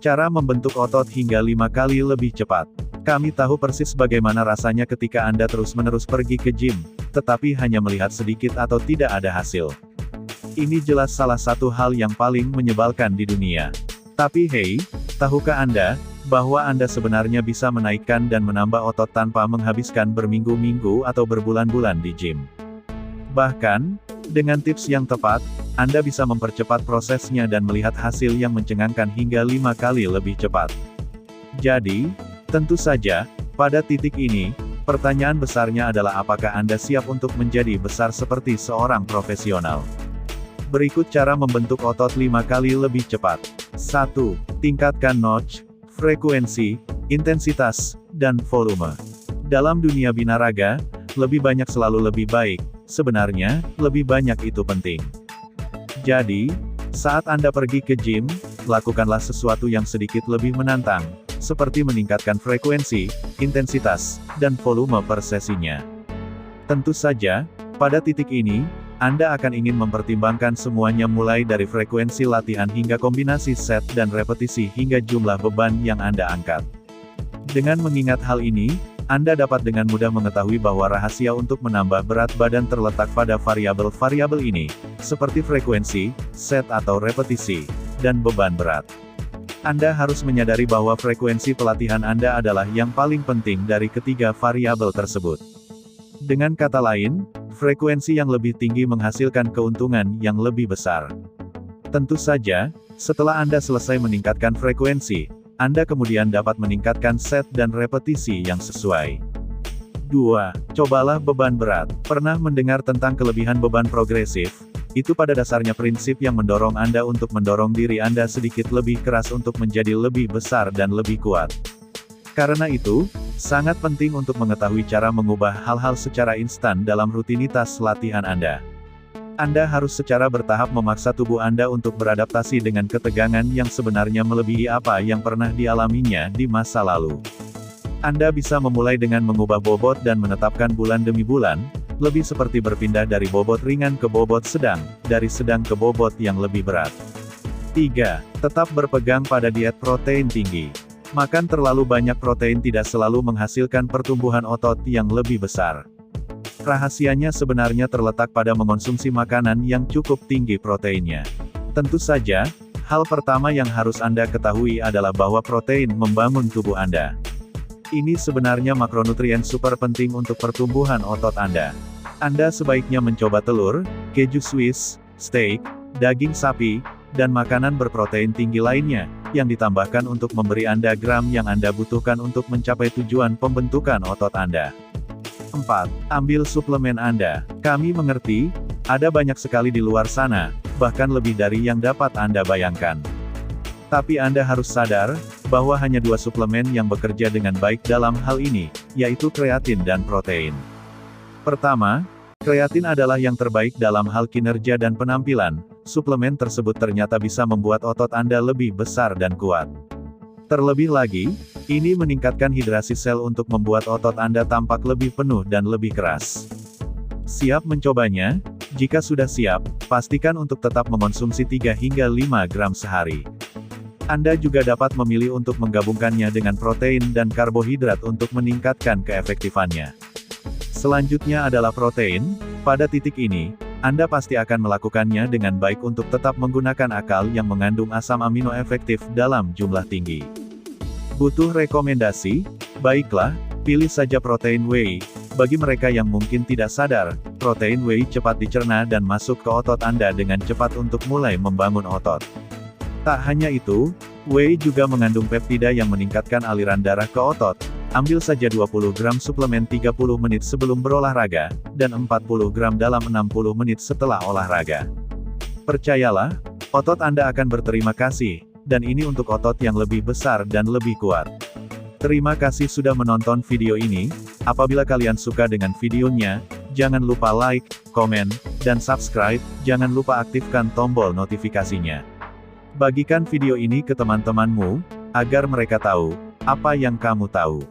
Cara membentuk otot hingga 5 kali lebih cepat. Kami tahu persis bagaimana rasanya ketika Anda terus-menerus pergi ke gym, tetapi hanya melihat sedikit atau tidak ada hasil. Ini jelas salah satu hal yang paling menyebalkan di dunia. Tapi hey, tahukah Anda, bahwa Anda sebenarnya bisa menaikkan dan menambah otot tanpa menghabiskan berminggu-minggu atau berbulan-bulan di gym? Bahkan, dengan tips yang tepat, Anda bisa mempercepat prosesnya dan melihat hasil yang mencengangkan hingga 5 kali lebih cepat. Jadi, tentu saja, pada titik ini, pertanyaan besarnya adalah apakah Anda siap untuk menjadi besar seperti seorang profesional? Berikut cara membentuk otot 5 kali lebih cepat. 1. Tingkatkan notch, frekuensi, intensitas, dan volume. Dalam dunia binaraga, lebih banyak selalu lebih baik. Sebenarnya, lebih banyak itu penting. Jadi, saat Anda pergi ke gym, lakukanlah sesuatu yang sedikit lebih menantang, seperti meningkatkan frekuensi, intensitas, dan volume per sesinya. Tentu saja, pada titik ini, Anda akan ingin mempertimbangkan semuanya mulai dari frekuensi latihan hingga kombinasi set dan repetisi hingga jumlah beban yang Anda angkat. Dengan mengingat hal ini, Anda dapat dengan mudah mengetahui bahwa rahasia untuk menambah berat badan terletak pada variabel-variabel ini, seperti frekuensi, set atau repetisi, dan beban berat. Anda harus menyadari bahwa frekuensi pelatihan Anda adalah yang paling penting dari ketiga variabel tersebut. Dengan kata lain, frekuensi yang lebih tinggi menghasilkan keuntungan yang lebih besar. Tentu saja, setelah Anda selesai meningkatkan frekuensi, Anda kemudian dapat meningkatkan set dan repetisi yang sesuai. 2. Cobalah beban berat. Pernah mendengar tentang kelebihan beban progresif? Itu pada dasarnya prinsip yang mendorong Anda untuk mendorong diri Anda sedikit lebih keras untuk menjadi lebih besar dan lebih kuat. Karena itu, sangat penting untuk mengetahui cara mengubah hal-hal secara instan dalam rutinitas latihan Anda. Anda harus secara bertahap memaksa tubuh Anda untuk beradaptasi dengan ketegangan yang sebenarnya melebihi apa yang pernah dialaminya di masa lalu. Anda bisa memulai dengan mengubah bobot dan menetapkan bulan demi bulan, lebih seperti berpindah dari bobot ringan ke bobot sedang, dari sedang ke bobot yang lebih berat. 3. Tetap berpegang pada diet protein tinggi. Makan terlalu banyak protein tidak selalu menghasilkan pertumbuhan otot yang lebih besar. Rahasianya sebenarnya terletak pada mengonsumsi makanan yang cukup tinggi proteinnya. Tentu saja, hal pertama yang harus Anda ketahui adalah bahwa protein membangun tubuh Anda. Ini sebenarnya makronutrien super penting untuk pertumbuhan otot Anda. Anda sebaiknya mencoba telur, keju Swiss, steak, daging sapi, dan makanan berprotein tinggi lainnya, yang ditambahkan untuk memberi Anda gram yang Anda butuhkan untuk mencapai tujuan pembentukan otot Anda. 4. Ambil suplemen Anda. Kami mengerti, ada banyak sekali di luar sana, bahkan lebih dari yang dapat Anda bayangkan. Tapi Anda harus sadar, bahwa hanya 2 suplemen yang bekerja dengan baik dalam hal ini, yaitu kreatin dan protein. Pertama, kreatin adalah yang terbaik dalam hal kinerja dan penampilan. Suplemen tersebut ternyata bisa membuat otot Anda lebih besar dan kuat. Terlebih lagi, ini meningkatkan hidrasi sel untuk membuat otot Anda tampak lebih penuh dan lebih keras. Siap mencobanya? Jika sudah siap, pastikan untuk tetap mengonsumsi 3 hingga 5 gram sehari. Anda juga dapat memilih untuk menggabungkannya dengan protein dan karbohidrat untuk meningkatkan keefektifannya. Selanjutnya adalah protein. Pada titik ini, Anda pasti akan melakukannya dengan baik untuk tetap menggunakan akal yang mengandung asam amino efektif dalam jumlah tinggi. Butuh rekomendasi? Baiklah, pilih saja protein whey. Bagi mereka yang mungkin tidak sadar, protein whey cepat dicerna dan masuk ke otot Anda dengan cepat untuk mulai membangun otot. Tak hanya itu, whey juga mengandung peptida yang meningkatkan aliran darah ke otot. Ambil saja 20 gram suplemen 30 menit sebelum berolahraga, dan 40 gram dalam 60 menit setelah olahraga. Percayalah, otot Anda akan berterima kasih, dan ini untuk otot yang lebih besar dan lebih kuat. Terima kasih sudah menonton video ini. Apabila kalian suka dengan videonya, jangan lupa like, komen, dan subscribe. Jangan lupa aktifkan tombol notifikasinya. Bagikan video ini ke teman-temanmu, agar mereka tahu apa yang kamu tahu.